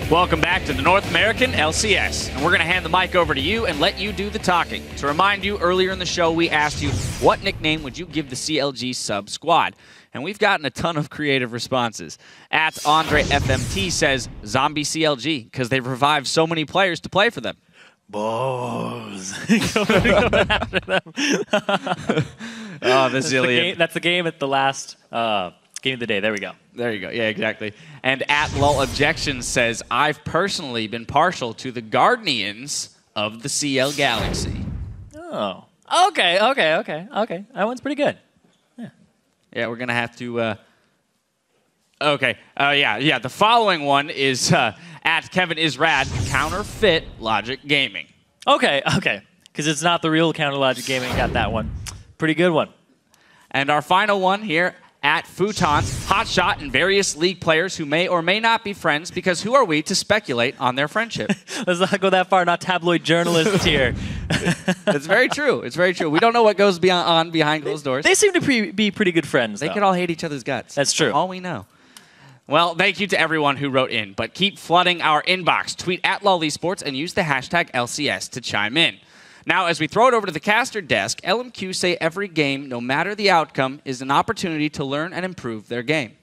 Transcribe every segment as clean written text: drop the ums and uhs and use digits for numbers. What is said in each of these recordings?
Welcome back to the North American LCS, and we're going to hand the mic over to you and let you do the talking. To remind you, earlier in the show, we asked you, what nickname would you give the CLG sub squad? And we've gotten a ton of creative responses. At Andre FMT says, Zombie CLG, because they've revived so many players to play for them. Balls. After them. Oh, Vasilii. That's the game at the last game of the day. There we go. There you go. Yeah, exactly. And at Lull Objections says, I've personally been partial to the Guardians of the CL Galaxy. Oh. Okay. That one's pretty good. Yeah, we're going to have to... Okay. Yeah. The following one is at Kevin is Rad, Counterfeit Logic Gaming. Okay. Because it's not the real Counter Logic Gaming. Got that one. Pretty good one. And our final one here at Futons, Hotshot and various League players who may or may not be friends, because who are we to speculate on their friendship? Let's not go that far. Not tabloid journalists here. It's very true. It's very true. We don't know what goes on behind closed doors. They seem to be pretty good friends, They could all hate each other's guts. That's true. All we know. Well, thank you to everyone who wrote in, but keep flooding our inbox. Tweet at LollySports and use the hashtag LCS to chime in. Now, as we throw it over to the caster desk, LMQ say every game, no matter the outcome, is an opportunity to learn and improve their game.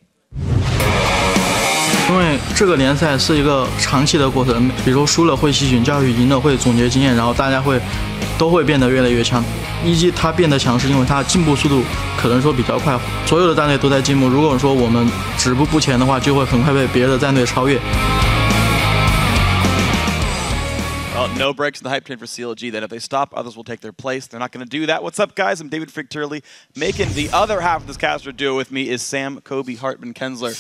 因为这个联赛是一个长期的过程，比如输了会吸取教育，赢了会总结经验，然后大家都会变得越来越强。EG它变得强是因为它进步速度可能说比较快，所有的战队都在进步。如果说我们止步不前的话，就会很快被别的战队超越。 Well, no breaks in the hype train for CLG that if they stop, others will take their place. They're not going to do that. What's up, guys? I'm David Frick-Turley. Making the other half of this caster duo with me is Sam, Kobe, Hartman, Kensler.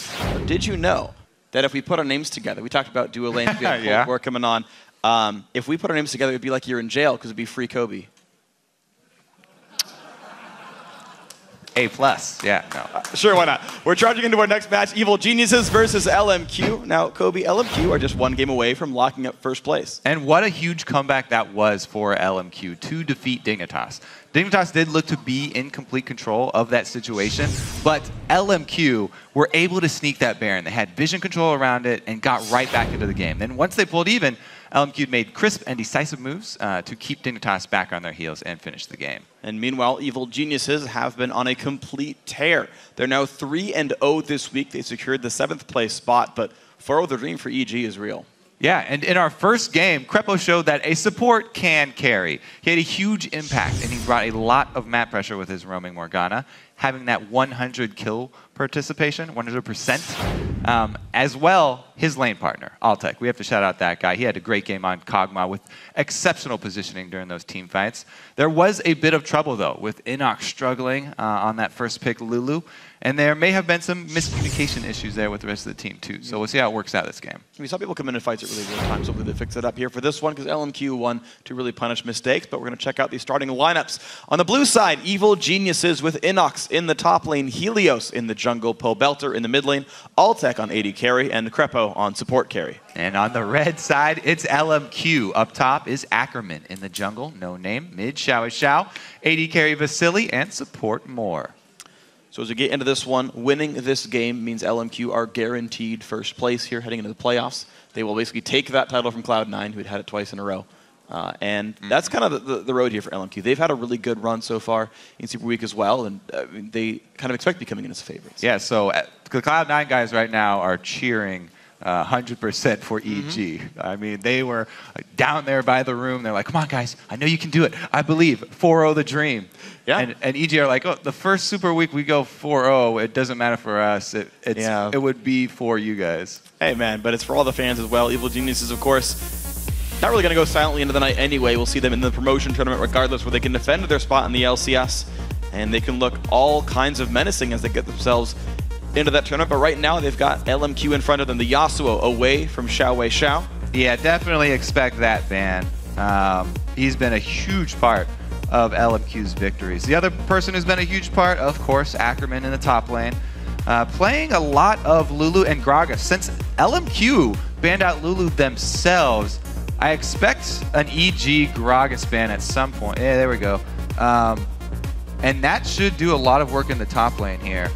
Did you know that if we put our names together, we talked about duo lanes, we had War coming on. If we put our names together, it would be like you're in jail because it would be free Kobe. A+, yeah, no. Sure, why not? We're charging into our next match, Evil Geniuses versus LMQ. Now, Kobe, LMQ are just one game away from locking up first place. And what a huge comeback that was for LMQ to defeat Dignitas. Dignitas did look to be in complete control of that situation, but LMQ were able to sneak that Baron. They had vision control around it and got right back into the game. Then once they pulled even, LMQ made crisp and decisive moves to keep Dignitas back on their heels and finish the game. And meanwhile, Evil Geniuses have been on a complete tear. They're now 3-0 this week. They secured the 7th place spot, but 4-0 the dream for EG is real. Yeah, and in our first game, Krepo showed that a support can carry. He had a huge impact, and he brought a lot of map pressure with his roaming Morgana, having that 100 kill participation, 100%. As well, his lane partner, Altec. We have to shout out that guy. He had a great game on Kog'Maw with exceptional positioning during those team fights. There was a bit of trouble, though, with Innox struggling on that first pick, Lulu. And there may have been some miscommunication issues there with the rest of the team, too. So we'll see how it works out this game. We saw people come in and fights at really real time, so hopefully they fix it up here for this one, because LMQ won to really punish mistakes. But we're going to check out the starting lineups. On the blue side, Evil Geniuses with Innox in the top lane, Helios in the jungle, Pobelter in the mid lane, Altec on AD carry, and Krepo on support carry. And on the red side, it's LMQ. Up top is Ackerman in the jungle, NoName, mid, XiaoWeiXiao, AD carry Vasilii, and support more. So as we get into this one, winning this game means LMQ are guaranteed first place here heading into the playoffs. They will basically take that title from Cloud9, who had it twice in a row. And that's kind of the road here for LMQ. They've had a really good run so far in Super Week as well, and they kind of expect to be coming in as favorites. Yeah, so the Cloud9 guys right now are cheering 100% for EG. I mean, they were down there by the room. They're like, come on, guys. I know you can do it. I believe. 4-0 the dream. Yeah. And EG are like, oh, the first Super Week we go 4-0. It doesn't matter for us. It would be for you guys. Hey, man, but it's for all the fans as well. Evil Geniuses, of course, not really going to go silently into the night anyway. We'll see them in the promotion tournament regardless, where they can defend their spot in the LCS. And they can look all kinds of menacing as they get themselves into that tournament, but right now they've got LMQ in front of them, the Yasuo away from XiaoWeiXiao. Yeah, definitely expect that ban. He's been a huge part of LMQ's victories. The other person who's been a huge part, of course, Ackerman in the top lane, playing a lot of Lulu and Gragas. Since LMQ banned out Lulu themselves, I expect an EG Gragas ban at some point. Yeah, there we go. And that should do a lot of work in the top lane here.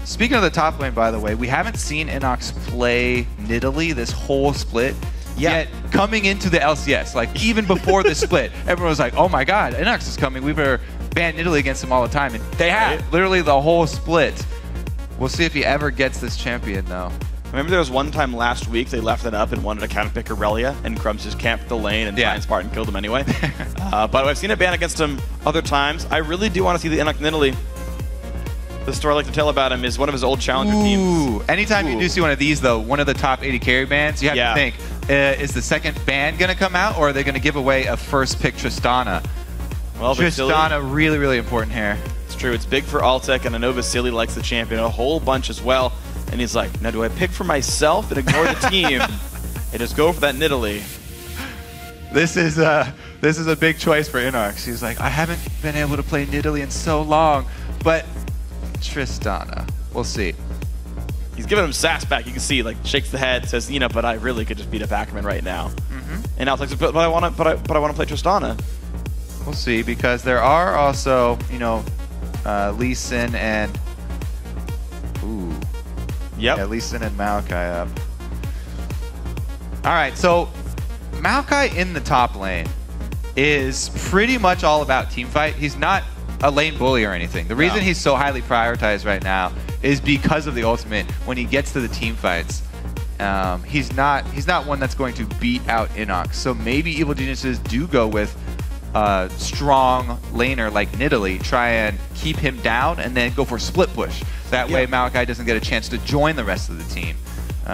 speaking of the top lane, by the way, we haven't seen Innox play Nidalee this whole split. Yet coming into the LCS, like even before the split, everyone was like, oh my god, Innox is coming. We better ban Nidalee against him all the time. And they have literally the whole split. We'll see if he ever gets this champion, though. Remember there was one time last week they left it up and wanted to counterpick Aurelia, and Crumbs just camped the lane and Giant Spartan killed him anyway. But I've seen it ban against him other times. I really do want to see the Innox Nidalee. The story I like to tell about him is one of his old challenger teams. Anytime you do see one of these, though, one of the top 80 carry bans, you have to think, is the second ban going to come out, or are they going to give away a first pick Tristana? Well, Tristana, really, really important here. It's true. It's big for Altec, and I know Vasilii likes the champion a whole bunch as well. And he's like, now do I pick for myself and ignore the team and just go for that Nidalee? This is a big choice for Innox. He's like, I haven't been able to play Nidalee in so long, but Tristana, we'll see. He's giving him sass back. You can see, like, shakes the head, says, you know, but I really could just beat up Ackerman right now. And Altec's like, but I want to play Tristana. We'll see, because there are also, you know, Shin and Shin and Maokai up. All right, so Maokai in the top lane is pretty much all about teamfight. He's not a lane bully or anything. The reason he's so highly prioritized right now is because of the ultimate. When he gets to the team fights, he's not one that's going to beat out Innox. So maybe Evil Geniuses do go with a strong laner like Nidalee, try and keep him down, and then go for split push. That way Maokai doesn't get a chance to join the rest of the team.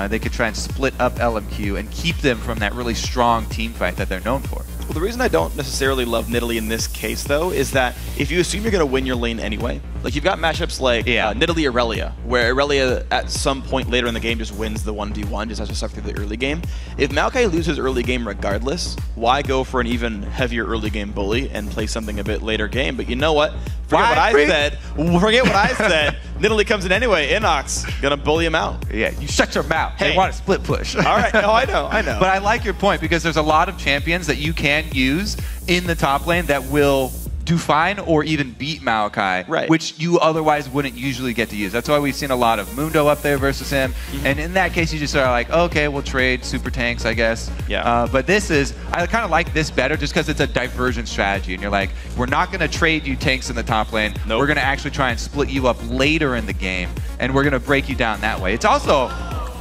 They could try and split up LMQ and keep them from that really strong team fight that they're known for. Well, the reason I don't necessarily love Nidalee in this case, though, is that if you assume you're going to win your lane anyway, like you've got matchups like Nidalee Aurelia, where Aurelia at some point later in the game just wins the 1v1, just has to suffer through the early game. If Maokai loses early game regardless, why go for an even heavier early game bully and play something a bit later game? But you know what? Forget what I said. Nidalee comes in anyway. Innox gonna bully him out. Yeah, you shut your mouth. Hey, they want a split push. All right, no, I know. But I like your point, because there's a lot of champions that you can use in the top lane that will do fine or even beat Maokai, which you otherwise wouldn't usually get to use. That's why we've seen a lot of Mundo up there versus him. And in that case, you just are like, okay, we'll trade super tanks, I guess. But this is, I kind of like this better just because it's a diversion strategy. And you're like, we're not going to trade you tanks in the top lane. We're going to actually try and split you up later in the game. And we're going to break you down that way. It's also,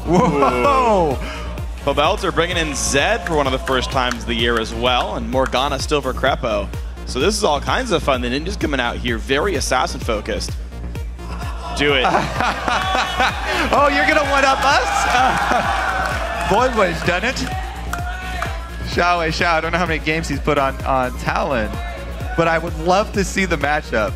whoa! Pobelter bringing in Zed for one of the first times of the year as well. And Morgana still for Krepo. So this is all kinds of fun. The ninja's coming out here, very assassin focused. Do it. Oh, you're gonna one up us? Voidway's done it. Xiao, I don't know how many games he's put on Talon, but I would love to see the matchup.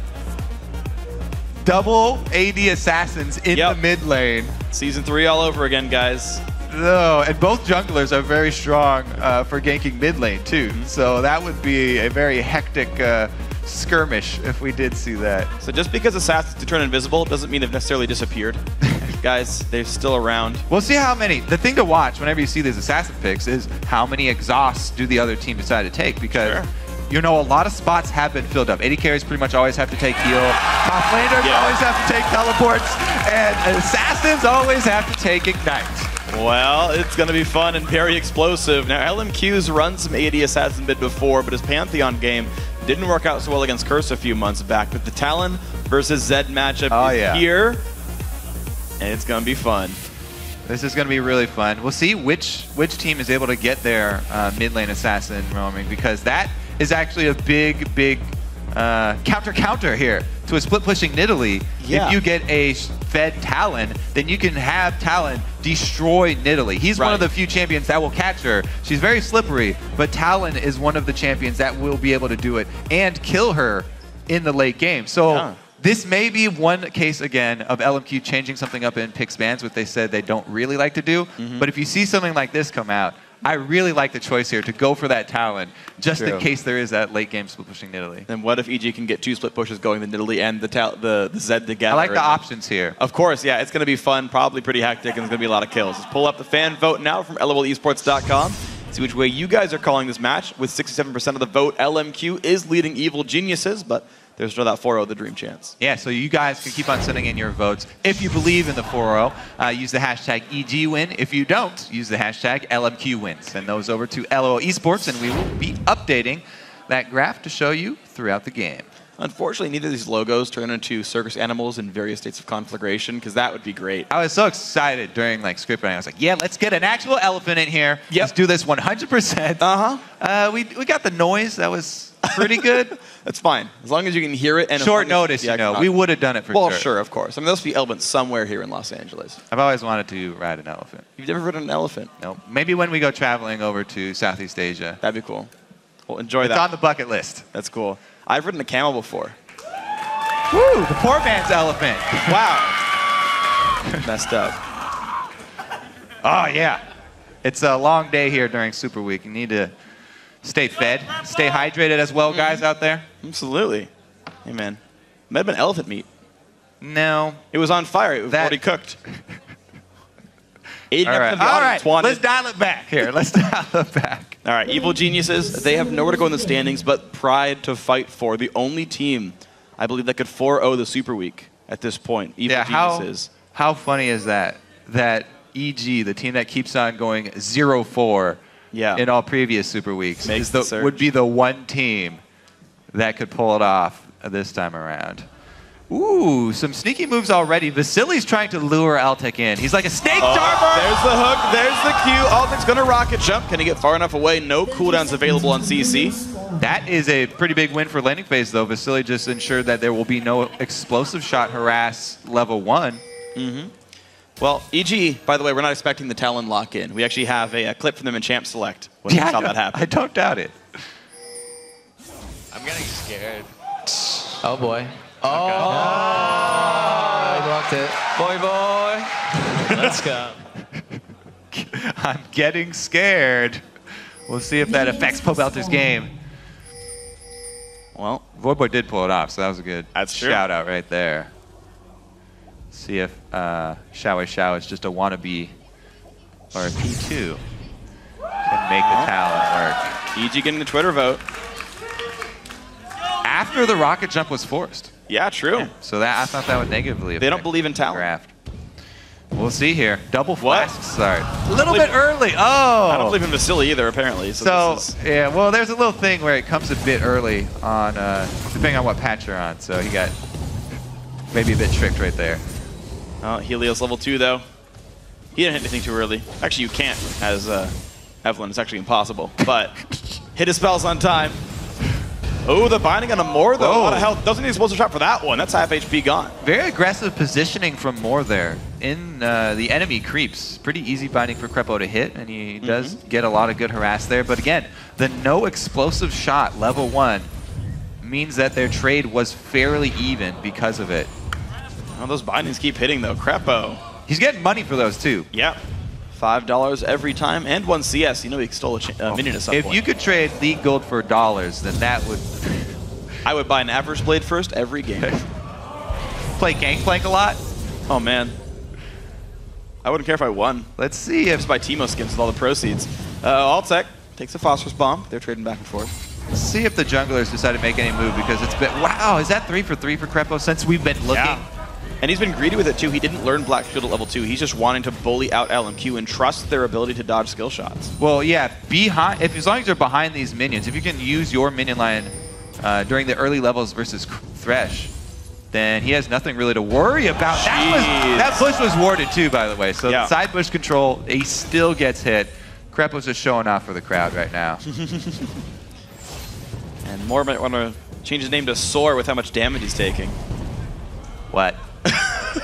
Double AD assassins in the mid lane. Season 3 all over again, guys. No, and both junglers are very strong for ganking mid lane too. So that would be a very hectic skirmish if we did see that. So just because assassins turn invisible doesn't mean they've necessarily disappeared. Guys, they're still around. We'll see how many. The thing to watch whenever you see these assassin picks is how many exhausts do the other team decide to take, because you know, a lot of spots have been filled up. AD carries pretty much always have to take heal. Top laners always have to take teleports. And assassins always have to take ignite. Well, it's going to be fun and very explosive. Now, LMQ's run some AD assassin bid before, but his Pantheon game didn't work out so well against Curse a few months back. But the Talon versus Zed matchup is here, and it's going to be fun. This is going to be really fun. We'll see which team is able to get their mid lane assassin roaming, because that is actually a big counter here to a split pushing Nidalee. If you get a fed Talon, then you can have Talon destroy Nidalee. He's one of the few champions that will catch her. She's very slippery, but Talon is one of the champions that will be able to do it and kill her in the late game. So this may be one case again of LMQ changing something up in picks bans, which they said they don't really like to do. But if you see something like this come out, I really like the choice here to go for that Talon, just in case there is that late game split pushing Nidalee. And what if EG can get 2 split pushes going, the Nidalee and the Zed together? I like the options here. Of course, yeah, it's going to be fun, probably pretty hectic, and there's going to be a lot of kills. Let's pull up the fan vote now from LOLesports.com. See which way you guys are calling this match. With 67% of the vote, LMQ is leading Evil Geniuses, but there's still that 4-0 the dream chance. Yeah, so you guys can keep on sending in your votes. If you believe in the 4-0, use the hashtag EGWin. If you don't, use the hashtag LMQWin. Send those over to LOL Esports, and we will be updating that graph to show you throughout the game. Unfortunately, neither of these logos turn into circus animals in various states of conflagration, because that would be great. I was so excited during script writing. I was like, yeah, let's get an actual elephant in here. Yep. Let's do this 100%. We got the noise. That was pretty good. That's fine. As long as you can hear it. And short notice, you know. We would have done it for sure. Well, sure, of course. I mean, there'll be elephants somewhere here in Los Angeles. I've always wanted to ride an elephant. You've never ridden an elephant? No. Maybe when we go traveling over to Southeast Asia. That'd be cool. Well, enjoy that. It's on the bucket list. That's cool. I've ridden a camel before. Woo, the poor man's elephant. Wow. Messed up. Oh, yeah. It's a long day here during Super Week. You need to stay fed, stay hydrated as well, guys out there. Absolutely. Hey, man. Might have been elephant meat. No. It was on fire. It was already cooked. All right. Let's dial it back here. Let's dial it back. All right. Evil Geniuses, they have nowhere to go in the standings but Pride to fight for. The only team, I believe, that could 4-0 the Super Week at this point. Evil Geniuses. How funny is that? That EG, the team that keeps on going 0-4 in all previous Super Weeks, would be the one team that could pull it off this time around. Ooh, some sneaky moves already. Vasilii's trying to lure Altec in. He's like a snake charmer. There's the hook. There's the Q. Altec's going to rocket jump. Can he get far enough away? No cooldowns available on CC. That is a pretty big win for landing phase, though. Vasilii just ensured that there will be no explosive shot harass level 1. Well, EG, by the way, we're not expecting the Talon lock-in. We actually have a clip from them in Champ Select when we saw that happen. I don't doubt it. I'm getting scared. Oh, boy. Oh, he blocked it. Boy. Let's go. I'm getting scared. We'll see if that affects Pobelter's game. Well, Voidboy did pull it off, so that was a good shout out right there. See if XiaoWeiXiao is just a wannabe or a P2 can make the Talon work. EG getting the Twitter vote. After the rocket jump was forced. Yeah, true. Yeah, so that I thought that would negatively affect. They don't believe in Talon. Draft. We'll see here. Double flask start. A little bit early. Oh. I don't believe in Vasilii either, apparently. So yeah, well, there's a little thing where it comes a bit early on, depending on what patch you're on. So he got maybe a bit tricked right there. Oh, Helios level 2, though. He didn't hit anything too early. Actually, you can't, as Evelyn. It's actually impossible. But hit his spells on time. Oh, the binding on a Moore, though. A lot of health. Doesn't need a explosive shot for that one. That's half HP gone. Very aggressive positioning from Moore there. In the enemy creeps. Pretty easy binding for Krepo to hit, and he does get a lot of good harass there. But again, the no explosive shot level 1 means that their trade was fairly even because of it. Oh, those bindings keep hitting, though. Krepo. He's getting money for those, too. Yeah. $5 every time, and 1 CS. You know he stole a minion at some point. If you could trade League Gold for dollars, then that would... I would buy an Average Blade first every game. Play Gangplank a lot? Oh, man. I wouldn't care if I won. Let's see if... Just buy Teemo skins with all the proceeds. Altec takes a Phosphorus Bomb. They're trading back and forth. Let's see if the junglers decide to make any move, because it's been... Wow, is that 3 for 3 for Krepo since we've been looking? Yeah. And he's been greedy with it, too. He didn't learn Black Shield at level 2. He's just wanting to bully out LMQ and trust their ability to dodge skill shots. Well, yeah, as long as you're behind these minions, if you can use your minion line during the early levels versus Thresh, then he has nothing really to worry about. That bush was warded, too, by the way. So the side bush control, he still gets hit. Krepo's just showing off for the crowd right now. And Moore might want to change his name to Soar with how much damage he's taking. What?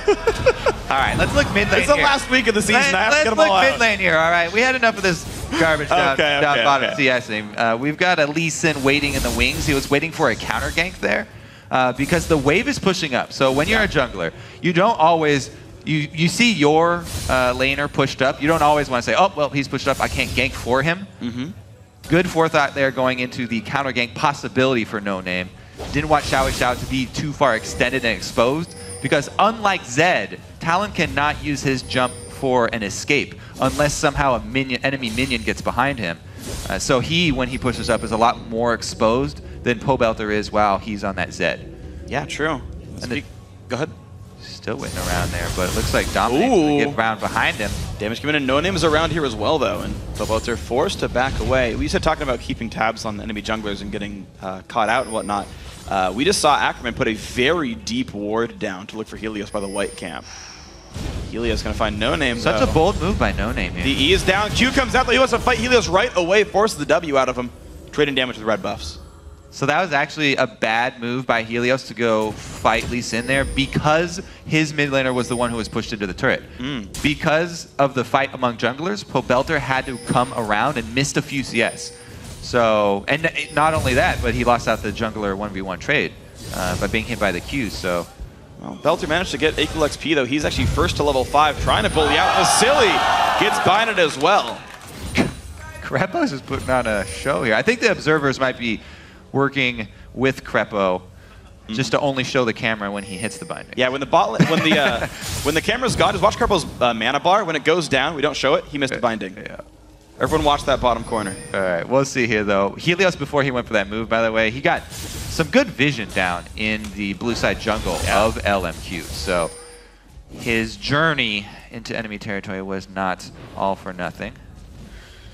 All right, let's look mid lane. It's the last week of the season. Let's look mid lane here. All right, we had enough of this garbage down bottom CSing. We've got a Lee Sin waiting in the wings. He was waiting for a counter gank there because the wave is pushing up. So when you're a jungler, you don't always you see your laner pushed up. You don't always want to say, oh well, he's pushed up. I can't gank for him. Good forethought there going into the counter gank possibility for NoName. Didn't want XiaoWeiXiao to be too far extended and exposed, because unlike Zed, Talon cannot use his jump for an escape unless somehow a enemy minion gets behind him. So he, when he pushes up, is a lot more exposed than Pobelter is while he's on that Zed. Yeah, true. Go ahead. Still waiting around there, but it looks like Dominic's going to get around behind him. Damage coming in. NoName's around here as well, though, and Pobelter forced to back away. We said talking about keeping tabs on the enemy junglers and getting caught out and whatnot. We just saw Ackerman put a very deep ward down to look for Helios by the white camp. Helios going to find NoName, Such a bold move by NoName here. The E is down. Q comes out. He wants to fight Helios right away, forces the W out of him, trading damage with red buffs. So that was actually a bad move by Helios to go fight Lee Sin there because his mid laner was the one who was pushed into the turret. Because of the fight among junglers, Pobelter had to come around and missed a few CS. So, and not only that, but he lost out the jungler 1v1 trade by being hit by the Q. So, well, Belter managed to get equal XP, though. He's actually first to level 5, trying to bully out. Vasilii gets binded as well. Krepo's is putting on a show here. I think the observers might be working with Krepo just to only show the camera when he hits the binding. Yeah, when the when the camera's gone, just watch Krepo's mana bar. When it goes down, we don't show it. He missed the binding. Yeah. Everyone watch that bottom corner. All right, we'll see here though. Helios, before he went for that move, by the way, he got some good vision down in the blue side jungle of LMQ. So his journey into enemy territory was not all for nothing.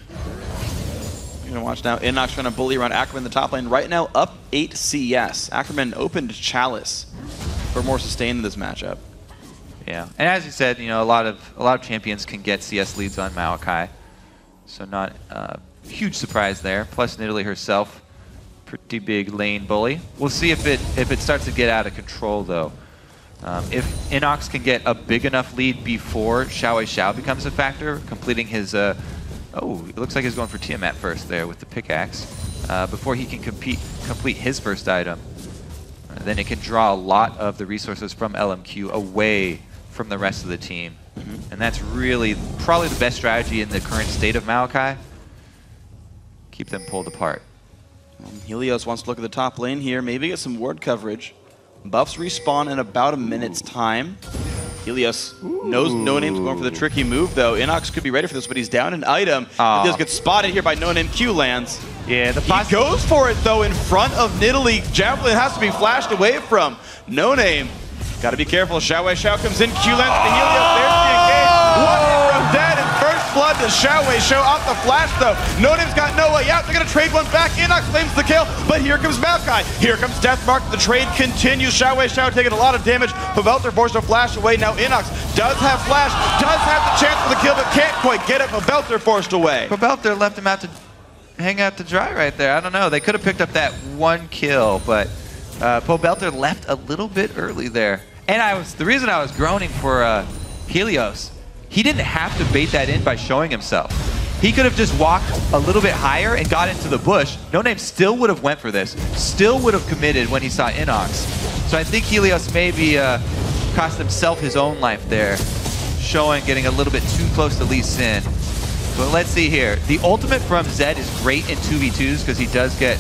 You're going to watch now. Innox trying to bully around Ackerman in the top lane. Right now, up 8 CS. Ackerman opened Chalice for more sustain in this matchup. Yeah, and as you said, you know, a lot of champions can get CS leads on Maokai, so not a huge surprise there. Plus, Nidalee herself, pretty big lane bully. We'll see if it starts to get out of control though. If Innox can get a big enough lead before XiaoWeiXiao becomes a factor, completing his oh, it looks like he's going for Tiamat first there with the pickaxe. Before he can complete his first item, then it can draw a lot of the resources from LMQ away from the rest of the team. And that's really probably the best strategy in the current state of Maokai. Keep them pulled apart. Helios wants to look at the top lane here, maybe get some ward coverage. Buffs respawn in about a minute's time. Helios knows NoName's going for the tricky move, though. Innox could be ready for this, but he's down an item. Helios gets spotted here by NoName. Q lands. Yeah, he goes for it, though, in front of Nidalee. Javelin has to be flashed away from NoName. Got to be careful. XiaoWeiXiao comes in. Q lands to Helios. There's the engage. One hit from dead, and first blood to XiaoWeiXiao off the flash, though. NoName's got no way out. They're going to trade one back. Innox claims the kill, but here comes Maokai. Here comes Deathmark. The trade continues. XiaoWeiXiao taking a lot of damage. Pobelter forced to flash away. Now Innox does have flash, does have the chance for the kill, but can't quite get it. Pobelter forced away. Pobelter left him out to hang out to dry right there. I don't know. They could have picked up that one kill, but Pobelter left a little bit early there. And the reason I was groaning for Helios, he didn't have to bait that in by showing himself. He could have just walked a little bit higher and got into the bush. NoName still would have went for this, still would have committed when he saw Innox. So I think Helios maybe cost himself his own life there, getting a little bit too close to Lee Sin. But let's see here. The ultimate from Zed is great in 2v2s because he does get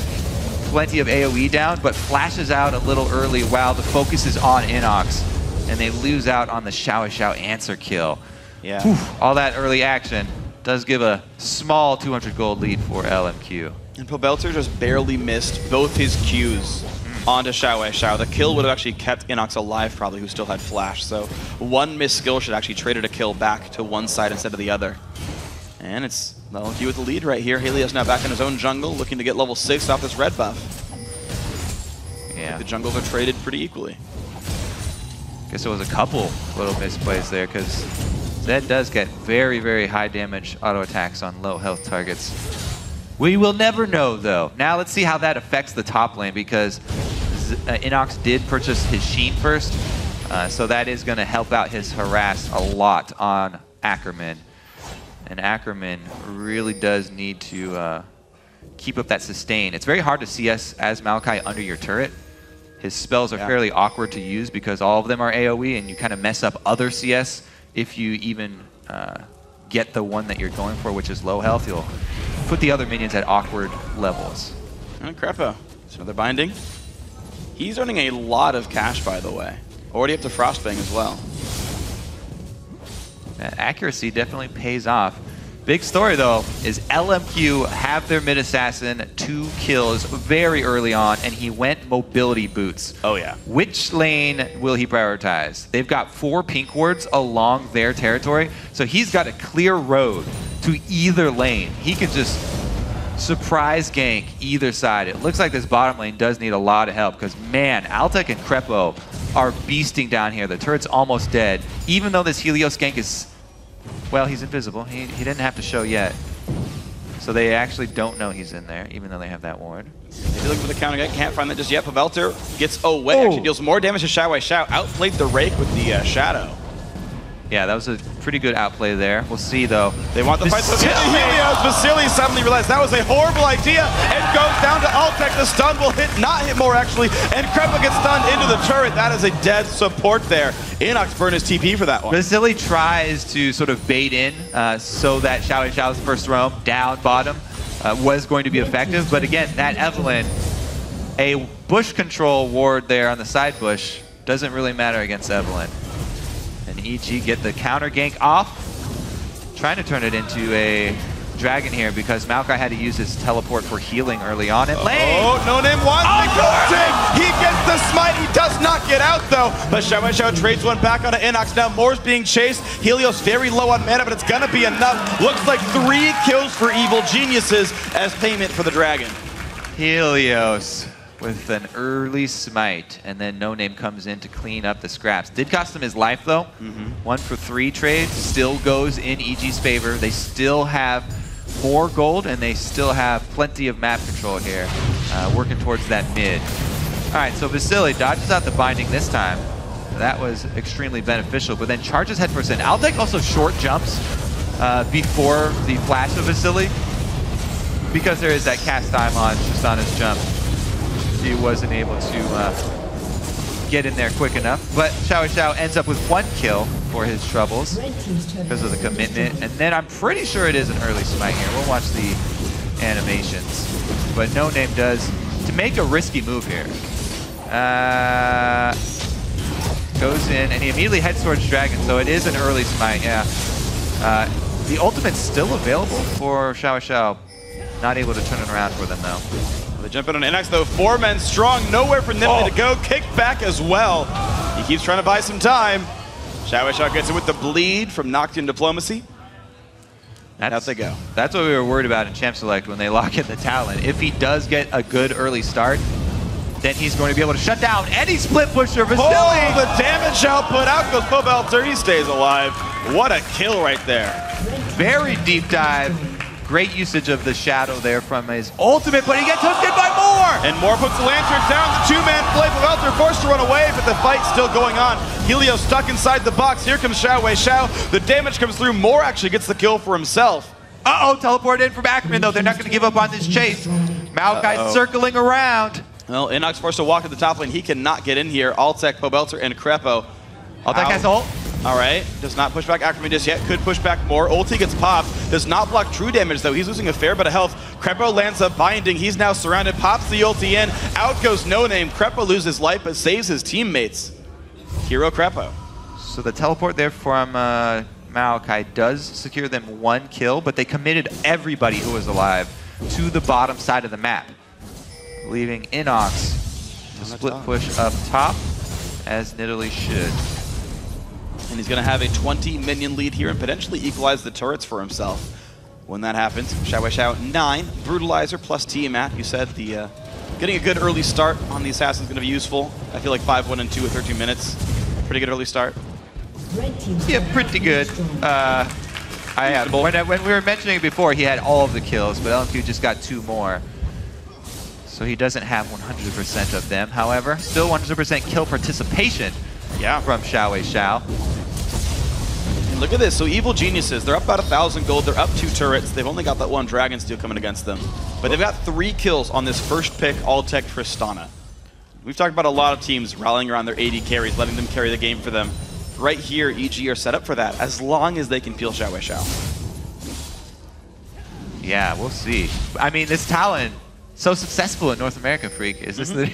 plenty of AoE down, but flashes out a little early while the focus is on Innox, and they lose out on the XiaoWeiXiao answer kill. Yeah. Whew, all that early action does give a small 200 gold lead for LMQ. And Pobelter just barely missed both his Qs onto XiaoWeiXiao. The kill would have actually kept Innox alive, probably, who still had flash. So one missed skill should actually traded a kill back to one side instead of the other. And it's LMQ with the lead right here. Helios now back in his own jungle, looking to get level 6 off this red buff. Yeah. The jungles are traded pretty equally. Guess it was a couple little misplays there because Zed does get very, very high damage auto attacks on low health targets. We will never know though. Now let's see how that affects the top lane because Innox did purchase his Shin first. So that is going to help out his harass a lot on Ackerman. And Ackerman really does need to keep up that sustain. It's very hard to CS as Maokai under your turret. His spells are fairly awkward to use because all of them are AoE and you kind of mess up other CS if you even get the one that you're going for, which is low health. You'll put the other minions at awkward levels. And Krepo, so they're binding. He's earning a lot of cash, by the way. Already up to Frostbang as well. Accuracy definitely pays off. Big story, though, is LMQ have their mid-assassin 2 kills very early on, and he went mobility boots. Oh, yeah. Which lane will he prioritize? They've got 4 pink wards along their territory, so he's got a clear road to either lane. He can just surprise gank either side. It looks like this bottom lane does need a lot of help because, man, Altec and Krepo are beasting down here. The turret's almost dead. Even though this Helios gank is... Well, he's invisible. He didn't have to show yet. So they actually don't know he's in there, even though they have that ward. If you look for the counter, can't find that just yet. Pobelter gets away. Actually deals more damage to XiaoWeiXiao. Outplayed the Rake with the Shadow. Yeah, that was a pretty good outplay there. We'll see, though. They want the fight. So Helios, Vasilii suddenly realized that was a horrible idea and goes down to Altec. The stun will not hit more, actually. And Krepo gets stunned into the turret. That is a dead support there. Innox burned his TP for that one. Vasilii tries to sort of bait in so that XiaoWeiXiao's first roam down bottom was going to be effective. But again, that Evelyn, a bush control ward there on the side bush, doesn't really matter against Evelyn. And EG get the counter gank off. Trying to turn it into a dragon here because Maokai had to use his teleport for healing early on in lane. Oh, NoName wants the gold. He gets the smite. He does not get out, though. But XiaoWeiXiao trades one back onto Innox. Now Moore's being chased. Helios very low on mana, but it's going to be enough. Looks like 3 kills for Evil Geniuses as payment for the dragon. Helios with an early smite, and then NoName comes in to clean up the scraps. Did cost him his life, though. 1 for 3 trade still goes in EG's favor. They still have more gold, and they still have plenty of map control here, working towards that mid. All right, so Vasilii dodges out the binding this time. That was extremely beneficial, but then charges headfirst in. Altec also short jumps before the flash of Vasilii, because there is that cast time on Shisana's jump. He wasn't able to get in there quick enough, but XiaoWeiXiao ends up with 1 kill for his troubles because of the commitment, and then I'm pretty sure it is an early smite here. We'll watch the animations, but NoName does, to make a risky move here, goes in, and he immediately heads towards Dragon, so it is an early smite, yeah. The ultimate's still available for XiaoWeiXiao. Not able to turn it around for them, though. They jump in on Innox, though. 4 men strong. Nowhere for Nifty to go. Kicked back as well. He keeps trying to buy some time. XiaoWeiXiao gets it with the bleed from Nocturne Diplomacy. Out they go. That's what we were worried about in Champ Select when they lock in the Talon. If he does get a good early start, then he's going to be able to shut down any split pusher. Vasilii! Oh, the damage output. Out goes Pobelter. He stays alive. What a kill right there. Very deep dive. Great usage of the shadow there from his ultimate, but he gets hooked in by Moore! And Moore puts the lantern down. The 2-man play. Pobelter forced to run away, but the fight's still going on. Helios stuck inside the box. Here comes XiaoWeiXiao. The damage comes through. Moore actually gets the kill for himself. Uh-oh, teleport in from Ackerman, though. They're not going to give up on this chase. Maokai circling around. Well, Innox forced to walk to the top lane. He cannot get in here. Altec, Pobelter, and Krepo. Altec has ult. All right, does not push back Ackerman just yet. Could push back more. Ulti gets popped. Does not block true damage, though. He's losing a fair bit of health. Krepo lands up binding. He's now surrounded. Pops the ulti in. Out goes NoName. Krepo loses life, but saves his teammates. Hero Krepo. So the teleport there from Maokai does secure them 1 kill, but they committed everybody who was alive to the bottom side of the map, leaving Innox to split push up top, as Nidalee should. And he's going to have a 20 minion lead here and potentially equalize the turrets for himself. When that happens, XiaoWeiXiao 9, Brutalizer plus Tiamat. You said the getting a good early start on the Assassin is going to be useful. I feel like 5-1 and 2 with 13 minutes. Pretty good early start. Yeah, pretty good. When we were mentioning it before, he had all of the kills, but LMQ just got 2 more. So he doesn't have 100% of them. However, still 100% kill participation from XiaoWeiXiao. And look at this. So Evil Geniuses, they're up about 1,000 gold. They're up 2 turrets. They've only got that 1 Dragon Steel coming against them. But they've got 3 kills on this first pick, Altec Tristana. We've talked about a lot of teams rallying around their AD carries, letting them carry the game for them. Right here, EG are set up for that, as long as they can peel XiaoWeiXiao. Yeah, we'll see. I mean, this Talon, so successful in North America, Freak. Is this the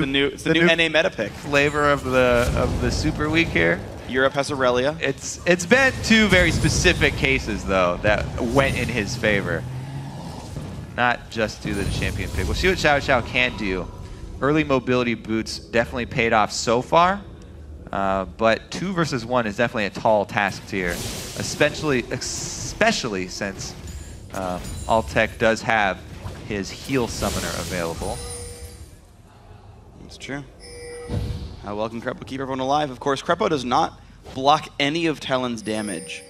new NA meta pick flavor of the Super Week here? Europe has Aurelia. It's been two very specific cases, though, that went in his favor. Not just due to the champion pick. We'll see what XiaoWeiXiao can do. Early mobility boots definitely paid off so far, but 2 versus 1 is definitely a tall task tier, especially since Altec does have his heal summoner available. That's true. How well can Krepo keep everyone alive? Of course, Krepo does not block any of Talon's damage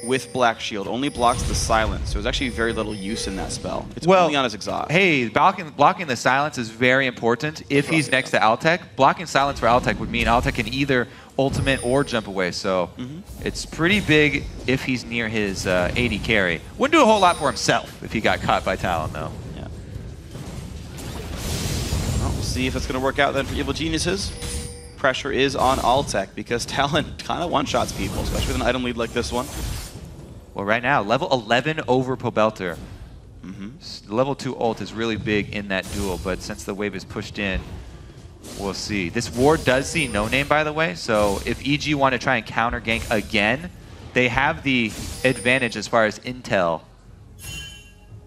with Black Shield, only blocks the silence, so there's actually very little use in that spell. It's only on his exhaust. Hey, blocking the silence is very important if he's next to Altec. Blocking silence for Altec would mean Altec can either ultimate or jump away, so it's pretty big if he's near his AD carry. Wouldn't do a whole lot for himself if he got caught by Talon, though. Yeah. Well, we'll see if it's going to work out then for Evil Geniuses. Pressure is on Altec because Talon kind of one-shots people, especially with an item lead like this one. Well, right now, level 11 over Pobelter. Level 2 ult is really big in that duel, but since the wave is pushed in, we'll see. This ward does see NoName, by the way, so if EG want to try and counter gank again, they have the advantage as far as intel.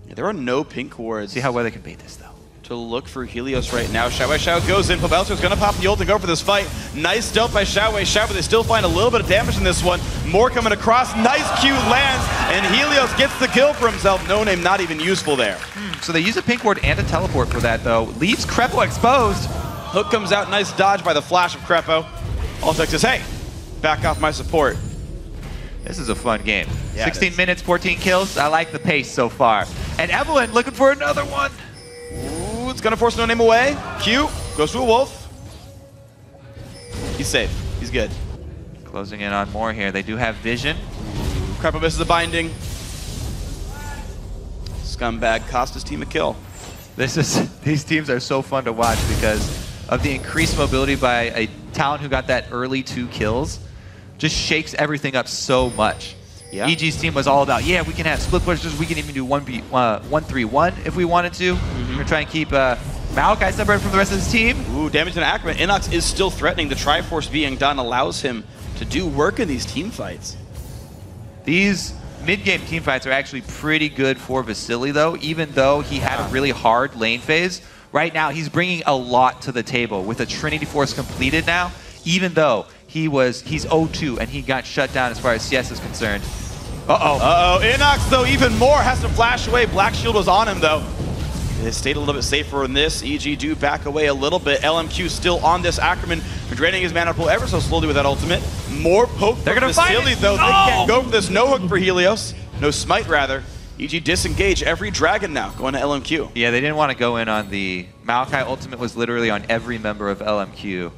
Yeah, there are no pink wards. See how well they can bait this, though. To look for Helios right now. XiaoWeiXiao goes in. Pobelter's going to pop the ult and go for this fight. Nice stealth by XiaoWeiXiao, but they still find a little bit of damage in this one. More coming across. Nice Q lands, and Helios gets the kill for himself. NoName not even useful there. So they use a pink ward and a teleport for that, though. Leaves Krepo exposed. Hook comes out. Nice dodge by the flash of Krepo. Altec says, hey, back off my support. This is a fun game. Yeah, 16 minutes, 14 kills. I like the pace so far. And Evelyn looking for another one. Ooh, it's gonna force NoName away. Q goes to a wolf. He's safe. He's good. Closing in on more here. They do have vision. Krepo misses a binding. Scumbag cost his team a kill. These teams are so fun to watch because of the increased mobility by a Talon who got that early 2 kills. Just shakes everything up so much. Yeah. EG's team was all about, yeah, we can have split pushes, we can even do 1-3-1 if we wanted to. We're going to try and keep Maokai separate from the rest of his team. Ooh, damage to Ackerman. Innox is still threatening. The Triforce being done allows him to do work in these team fights. These mid-game team fights are actually pretty good for Vasilii, though, even though he had a really hard lane phase. Right now, he's bringing a lot to the table. With a Trinity Force completed now, even though he's 0-2 and he got shut down as far as CS is concerned. Innox, though, even more, has to flash away. Black Shield was on him, though. They stayed a little bit safer in this. EG do back away a little bit. LMQ still on this. Ackerman draining his mana pool ever so slowly with that ultimate. More poke They're going to Vasilii, though. No! They can't go for this. No hook for Helios. No smite, rather. EG disengage every dragon now, going to LMQ. Yeah, they didn't want to go in on the... Maokai ultimate was literally on every member of LMQ.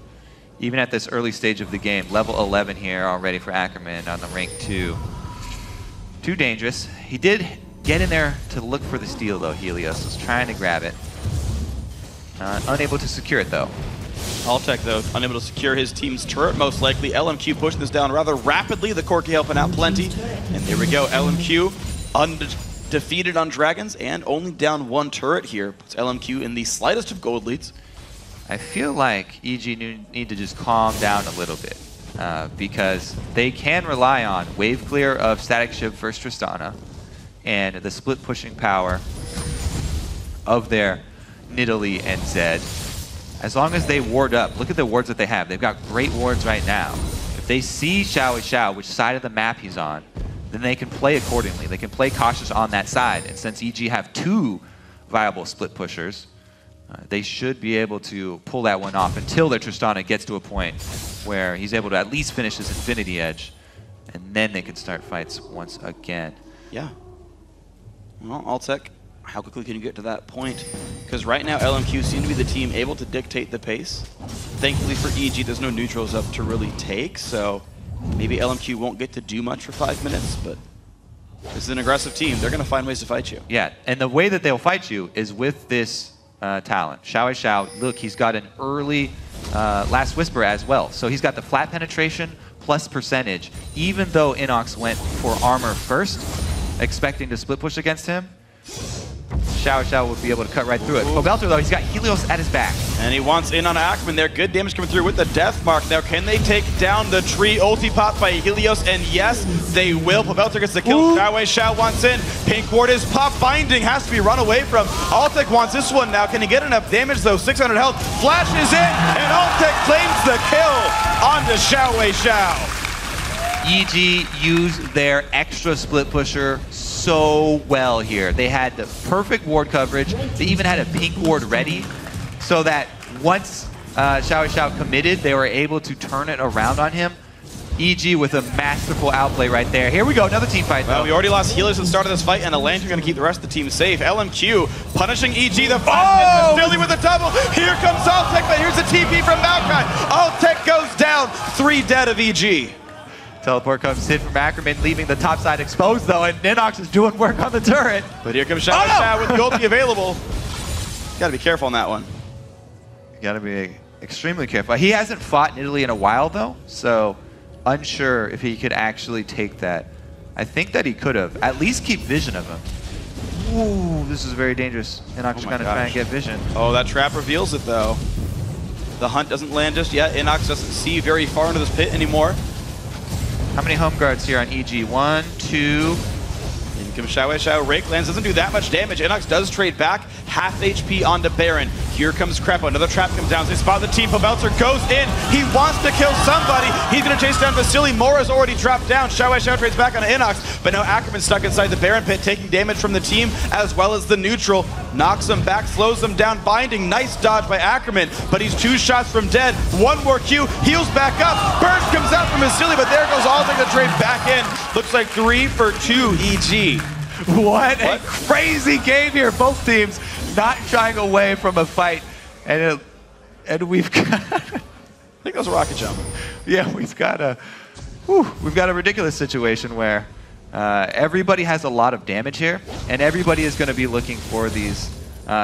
Even at this early stage of the game. Level 11 here already for Ackerman on the rank 2. Too dangerous. He did get in there to look for the steal, though. Helios was trying to grab it. Unable to secure it, though. Altec, though, unable to secure his team's turret, most likely. LMQ pushing this down rather rapidly. The Corki helping out plenty. And there we go. LMQ undefeated on dragons and only down 1 turret here. Puts LMQ in the slightest of gold leads. I feel like EG need to just calm down a little bit. Because they can rely on wave clear of Static Ship first Tristana and the split pushing power of their Nidalee and Zed. As long as they ward up, look at the wards that they have. They've got great wards right now. If they see XiaoWeiXiao, which side of the map he's on, then they can play accordingly. They can play cautious on that side. And since EG have 2 viable split pushers, they should be able to pull that one off until their Tristana gets to a point where he's able to at least finish his Infinity Edge, and then they can start fights once again. Yeah. Well, Altec, how quickly can you get to that point? Because right now, LMQ seem to be the team able to dictate the pace. Thankfully for EG, there's no neutrals up to really take, so maybe LMQ won't get to do much for 5 minutes, but this is an aggressive team. They're going to find ways to fight you. Yeah, and the way that they'll fight you is with this talent. XiaoWeiXiao, look, he's got an early Last Whisper as well. So he's got the flat penetration plus percentage. Even though Innox went for armor first, expecting to split push against him, XiaoWeiXiao would be able to cut right through it. Pobelter, though, he's got Helios at his back. And he wants in on Ackerman there. Good damage coming through with the death mark. Now, can they take down the tree? Ulti pop by Helios, and yes, they will. Pobelter gets the kill. XiaoWeiXiao wants in. Pink ward is pop. Binding has to be run away from. Altec wants this one now. Can he get enough damage though? 600 health. Flashes in, and Altec claims the kill onto XiaoWeiXiao. EG used their extra split pusher so well here. They had the perfect ward coverage. They even had a pink ward ready, so that once XiaoWeiXiao committed, they were able to turn it around on him. EG with a masterful outplay right there. Here we go, another team fight though. Well, we already lost Helios at the start of this fight, and a Lantern going to keep the rest of the team safe. LMQ punishing EG, the flash Vasilii with a double. Here comes Altec, but here's a TP from Maokai. Altec goes down, 3 dead of EG. Teleport comes in from Ackerman, leaving the top side exposed though, and Innox is doing work on the turret. But here comes XiaoWeiXiao with the ulti available. Gotta be careful on that one. You gotta be extremely careful. He hasn't fought in Italy in a while though, so unsure if he could actually take that. I think that he could have. At least keep vision of him. Ooh, this is very dangerous. Innox is gonna try and get vision. Oh, that trap reveals it though. The hunt doesn't land just yet. Innox doesn't see very far into this pit anymore. How many home guards here on EG? 1, 2. In comes XiaoWeiXiao. Rake lands, doesn't do that much damage. Innox does trade back, half HP onto Baron. Here comes Krepo. Another trap comes down. They spot the team. Pobelter goes in. He wants to kill somebody. He's going to chase down Vasilii. Mora's already dropped down. XiaoWeiXiao trades back on Innox, but now Ackerman's stuck inside the Baron pit, taking damage from the team as well as the neutral. Knocks him back, slows him down. Binding. Nice dodge by Ackerman, but he's 2 shots from dead. 1 more Q. Heals back up. Burst comes out from Vasilii, but there goes Altec to trade back in. Looks like 3 for 2 EG. What a crazy game here. Both teams not shying away from a fight. And we've got... I think that was a rocket jump. Yeah, we've got a ridiculous situation where everybody has a lot of damage here, and everybody is going to be looking for these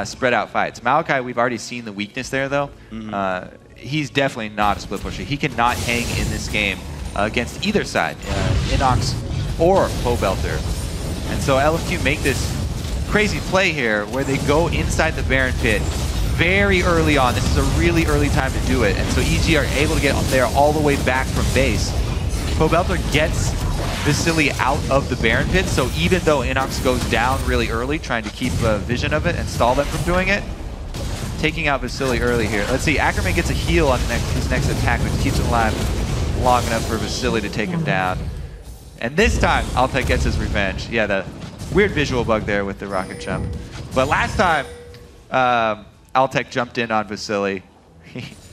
spread out fights. Maokai, we've already seen the weakness there though. He's definitely not a split pusher. He cannot hang in this game against either side, Innox or Pobelter. And so LMQ make this crazy play here where they go inside the Baron pit very early on. This is a really early time to do it. And so EG are able to get there all the way back from base. Pobelter gets Vasilii out of the Baron pit, so even though Innox goes down really early, trying to keep vision of it and stall them from doing it, taking out Vasilii early here. Let's see, Ackerman gets a heal on his next attack, which keeps him alive long enough for Vasilii to take him down. And this time, Altec gets his revenge. Yeah, the weird visual bug there with the rocket jump. But last time, Altec jumped in on Vasilii.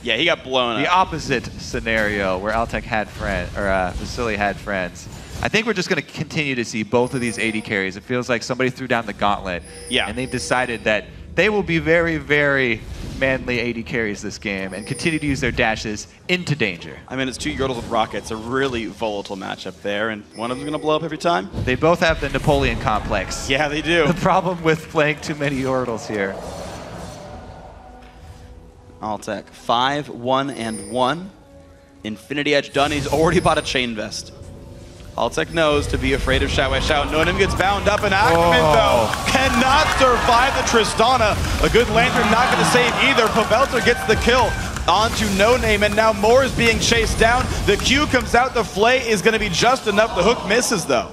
Yeah, he got blown up. The opposite scenario where Altec had Vasilii had friends. I think we're just going to continue to see both of these AD carries. It feels like somebody threw down the gauntlet. Yeah. And they've decided that they will be very, very manly AD carries this game and continue to use their dashes into danger. I mean, it's 2 Yordles with rockets, a really volatile matchup there, and one of them's going to blow up every time. They both have the Napoleon complex. Yeah, they do. The problem with playing too many Yordles here. Altec, 5-1-1. Infinity Edge done. He's already bought a chain vest. Altec knows to be afraid of XiaoWeiXiao. NoName gets bound up, and Ackerman, though, cannot survive the Tristana. A good Lantern not going to save either. Pobelter gets the kill onto NoName, and now Moore is being chased down. The Q comes out. The Flay is going to be just enough. The hook misses, though.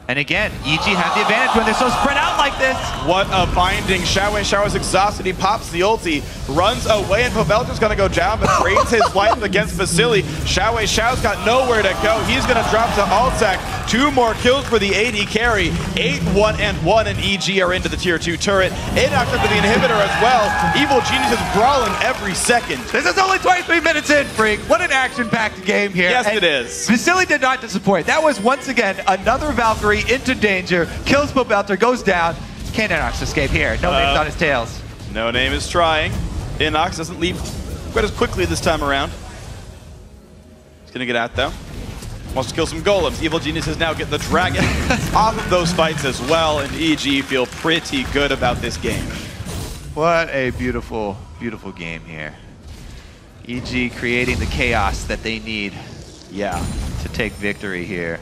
And again, EG have the advantage when they're so spread out like this. What a binding. XiaoWeiXiao is exhausted. He pops the ulti, runs away, and Pobelter's going to go down, but trades his life against Vasilii. XiaoWeiXiao's got nowhere to go. He's going to drop to Altec. 2 more kills for the AD carry. 8-1-1, and EG are into the tier 2 turret. Innox up to the inhibitor as well. Evil Genius is brawling every second. This is only 23 minutes in, Freak. What an action-packed game here. Yes, and it is. Vasilii did not disappoint. That was, once again, another Valkyrie into danger. Kills Pobelter, goes down. Can Innox escape here? NoName's on his tails. NoName is trying. Innox doesn't leave quite as quickly this time around. He's going to get out, though. Wants to kill some golems. Evil Geniuses now get the dragon off of those fights as well, and EG feel pretty good about this game. What a beautiful, beautiful game here. EG creating the chaos that they need, to take victory here.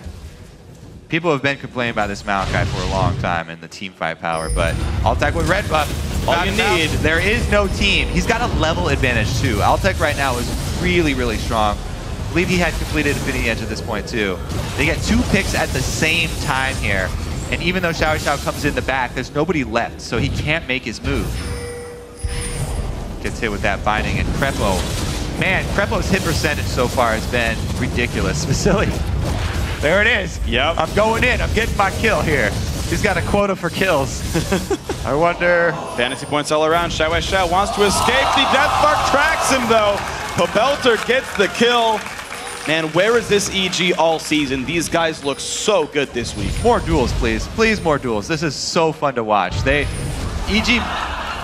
People have been complaining about this Maokai for a long time and the team fight power, but Altec with red buff. All you need. There is no team. He's got a level advantage too. Altec right now is really, really strong. I believe he had completed Infinity Edge at this point too. They get 2 picks at the same time here. And even though XiaoWeiXiao comes in the back, there's nobody left, so he can't make his move. Gets hit with that binding, and Krepo. Man, Krepo's hit percentage so far has been ridiculous. Vasilii. There it is. Yep. I'm going in. I'm getting my kill here. He's got a quota for kills. I wonder. Fantasy points all around. XiaoWeiXiao wants to escape. The Death Spark tracks him though. Pobelter gets the kill. Man, where is this EG all season? These guys look so good this week. More duels, please. Please, more duels. This is so fun to watch. EG,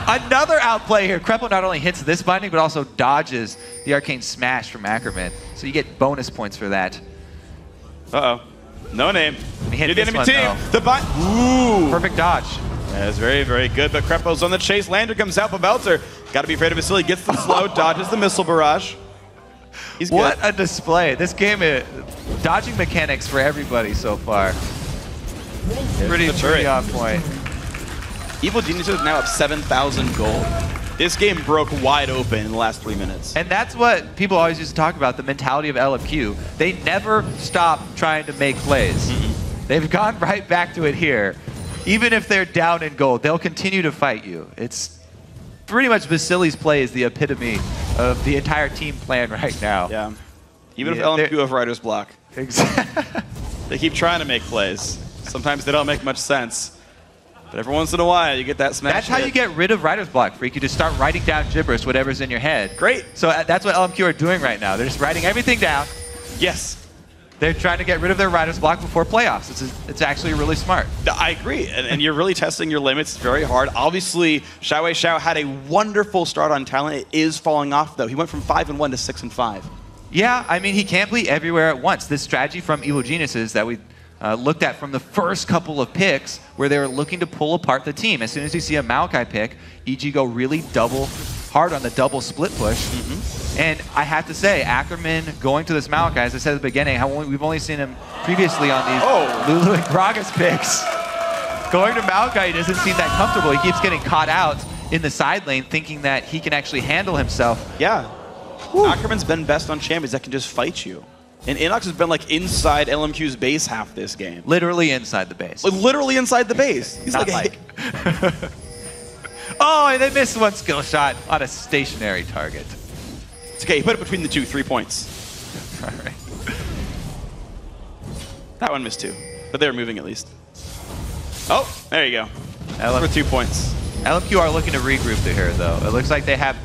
another outplay here. Krepo not only hits this binding, but also dodges the arcane smash from Ackerman. So you get bonus points for that. Uh-oh. NoName. He hit the this enemy one, team. though. Ooh. Perfect dodge. That's very, very good, but Krepo's on the chase. Lander comes out. Pobelter. Got to be afraid of Vasilii. Gets the slow, dodges the missile barrage. He's good. What a display. This game is dodging mechanics for everybody so far. Pretty on point. Evil Geniuses now have 7,000 gold. This game broke wide open in the last 3 minutes. And that's what people always used to talk about, the mentality of LMQ. They never stop trying to make plays. They've gone right back to it here. Even if they're down in gold, they'll continue to fight you. It's pretty much Vasilii's play is the epitome of the entire team plan right now. Yeah. Even if LMQ have writer's block. Exactly. They keep trying to make plays. Sometimes they don't make much sense. But every once in a while, you get that smash That's how you get rid of writer's block, Freak. You just start writing down gibberish, whatever's in your head. Great. So that's what LMQ are doing right now. They're just writing everything down. Yes. They're trying to get rid of their writer's block before playoffs. It's actually really smart. I agree. And you're really testing your limits very hard. Obviously, XiaoWeiXiao had a wonderful start on talent. It is falling off, though. He went from 5-1 to 6-5. Yeah, I mean, he can't be everywhere at once. This strategy from Evil Geniuses that we looked at from the first couple of picks, where they were looking to pull apart the team. As soon as you see a Maokai pick, EG go really hard on the double split push. And I have to say, Ackerman going to this Maokai, as I said at the beginning, we've only seen him previously on these Lulu and Gragas picks. Going to Maokai, he doesn't seem that comfortable. He keeps getting caught out in the side lane, thinking that he can actually handle himself. Yeah. Ackerman's been best on champions that can just fight you. And Innox has been like inside LMQ's base half this game. Literally inside the base. Like, literally inside the base. He's Not like oh, and they missed one skill shot on a stationary target. It's okay, he put it between the two, 3 points. All right. That one missed 2, but they were moving at least. Oh, there you go. For 2 points. LMQ are looking to regroup here, though. It looks like they have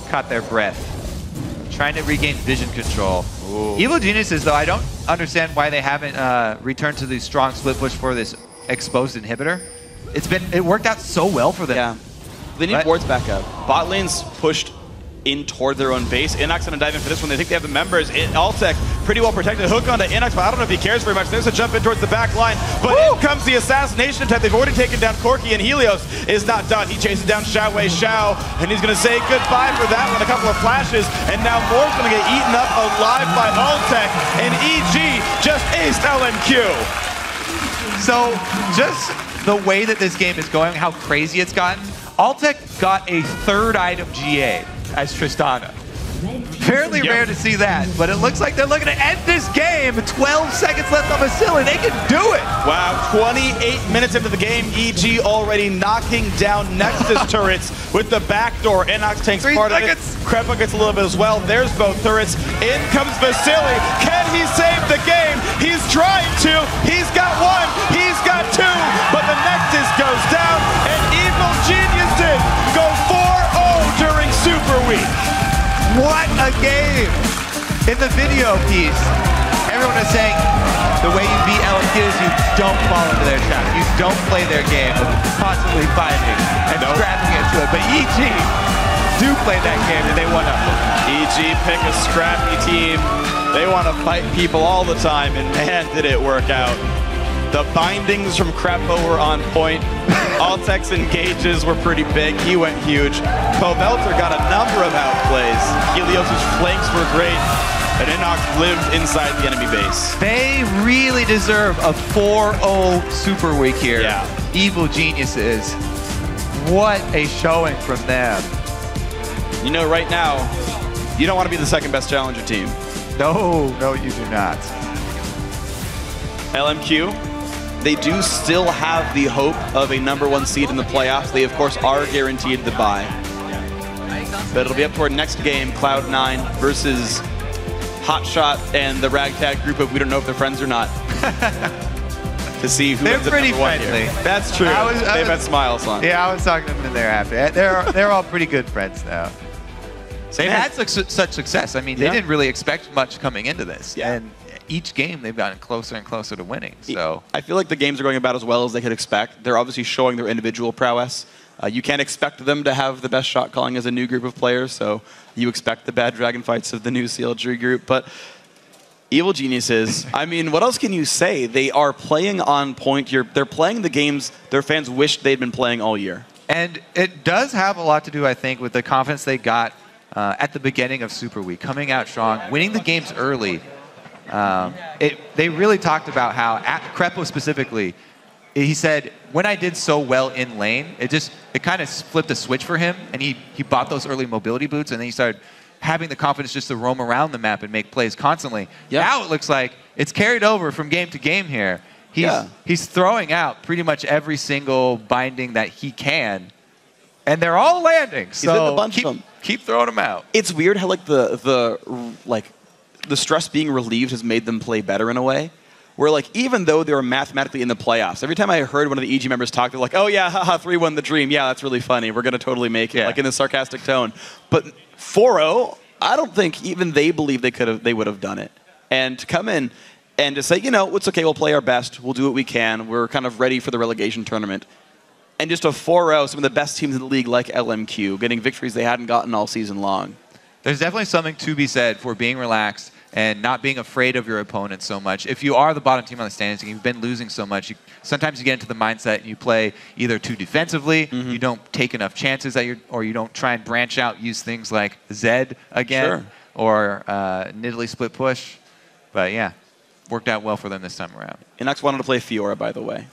caught their breath. Trying to regain vision control. Ooh. Evil Geniuses, though, I don't understand why they haven't returned to the strong split push for this exposed inhibitor. It worked out so well for them. Yeah. They need wards back up. Bot lane's pushed in toward their own base. Innox gonna dive in for this one. They think they have the members. Altec pretty well protected. Hook onto Innox, but I don't know if he cares very much. There's a jump in towards the back line, but in comes the assassination attempt. They've already taken down Corki, and Helios is not done. He chases down Xiao, and he's gonna say goodbye for that one. A couple of flashes, and now Moore's gonna get eaten up alive by Altec, and EG just aced LMQ. So just the way that this game is going, how crazy it's gotten, Altec got a 3rd item GA as Tristana. Fairly rare to see that, but it looks like they're looking to end this game. 12 seconds left on Vasilii. They can do it. Wow, 28 minutes into the game, EG already knocking down Nexus turrets with the backdoor. Innox takes part of it. Krepo gets a little bit as well. There's both turrets. In comes Vasilii. Can he save the game? He's trying to. He's got 1. He's got 2. But the Nexus goes down, and Evil Geniuses go 4-0 during Super Week. What a game! In the video piece, everyone is saying the way you beat LMQ is you don't fall into their trap. You don't play their game of constantly fighting and scrapping into it. But EG do play that game, and they won up. EG pick a scrappy team. They want to fight people all the time, and man, did it work out. The bindings from Krepo were on point. Altec's engages were pretty big. He went huge. Pobelter got a number of outplays. Helios' flanks were great. And Innox lived inside the enemy base. They really deserve a 4-0 Super Week here. Yeah. Evil Geniuses. What a showing from them. You know, right now, you don't want to be the second best challenger team. No, no, you do not. LMQ, they do still have the hope of a #1 seed in the playoffs. They, of course, are guaranteed the bye. But it'll be up to our next game, Cloud9 versus Hotshot and the Ragtag group of we don't know if they're friends or not. To see who ends up pretty #1 friendly. here. That's true. They've had smiles on. Yeah, I was talking to them in there after. They're all pretty good friends now. They've had such success. I mean, they didn't really expect much coming into this. Yeah. And each game, they've gotten closer and closer to winning. So I feel like the games are going about as well as they could expect. They're obviously showing their individual prowess. You can't expect them to have the best shot calling as a new group of players, so you expect the bad dragon fights of the new CLG group. But Evil Geniuses, I mean, what else can you say? They are playing on point. They're playing the games their fans wished they'd been playing all year. And it does have a lot to do, I think, with the confidence they got at the beginning of Super Week, coming out strong, winning the games early. They really talked about how, at Krepo specifically, he said, when I did so well in lane, it kind of flipped a switch for him, and he bought those early mobility boots, and then he started having the confidence just to roam around the map and make plays constantly. Yep. Now it looks like it's carried over from game to game here. He's throwing out pretty much every single binding that he can, and they're all landing. So a bunch of them. Keep throwing them out. It's weird how like the stress being relieved has made them play better in a way. Where like even though they were mathematically in the playoffs, every time I heard one of the EG members talk, they're like, "Oh yeah, haha, 3-1 the dream. Yeah, that's really funny. We're gonna totally make it," like in a sarcastic tone. But 4-0, I don't think even they believe they would have done it. And to come in and to say, you know, it's okay, we'll play our best, we'll do what we can. We're kind of ready for the relegation tournament. And just a 4-0, some of the best teams in the league like LMQ, getting victories they hadn't gotten all season long. There's definitely something to be said for being relaxed and not being afraid of your opponent so much. If you are the bottom team on the standings and you've been losing so much, sometimes you get into the mindset and you play either too defensively, you don't take enough chances or you don't try and branch out, use things like Zed again, or Nidalee split push. But yeah, worked out well for them this time around. Innox wanted to play Fiora, by the way.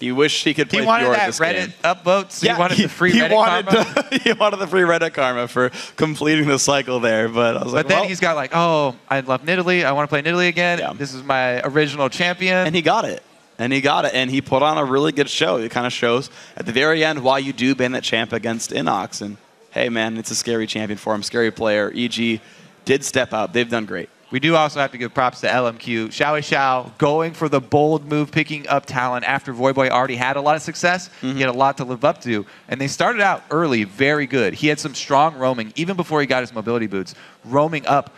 He wished he could play Fiora. He wanted that this Reddit game. upvotes. Yeah, he wanted the free Reddit karma. He wanted the free Reddit karma for completing the cycle there. But I was like, then well, he's got like, oh, I love Nidalee. I want to play Nidalee again. Yeah. This is my original champion. And he got it. And he put on a really good show. It kind of shows at the very end why you do ban that champ against Innox. And hey, man, it's a scary champion for him. Scary player. EG did step up. They've done great. We do also have to give props to LMQ. XiaoWeiXiao going for the bold move, picking up talent after Voyboy already had a lot of success. He had a lot to live up to. And they started out early very good. He had some strong roaming, even before he got his mobility boots, roaming up